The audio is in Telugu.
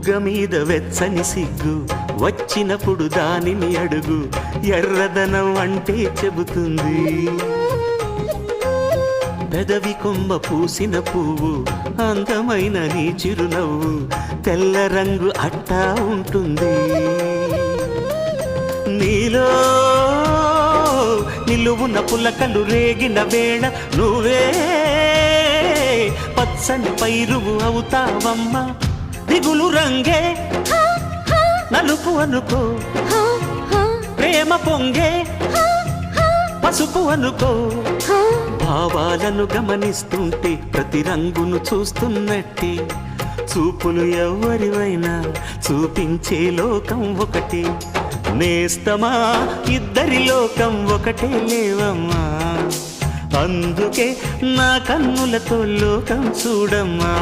బుగ్గ మీద వెచ్చని సిగ్గు వచ్చినప్పుడు దానిని అడుగు, ఎర్రదనం అంటే చెబుతుంది. పెదవి కొమ్మ పూసిన పువ్వు అందమైన నీ చిరునవ్వు, తెల్ల రంగు అట్టా ఉంటుంది. నీలో నిలువున పులకలు రేగిన వేళ నువ్వే పచ్చని పైరువు అవుతావమ్మా. దిగులు రంగే నలుపు అనుకో, ప్రేమ పొంగే పసుపు అనుకో. భావాలను గమనిస్తుంటే ప్రతి రంగును చూస్తున్నట్టే, చూపులు ఎవరివైనా చూపించే లోకం ఒకటి. నేస్తమా ఇద్దరి లోకం ఒకటే లేవమ్మా, అందుకే నా కన్నులతో లోకం చూడమ్మా.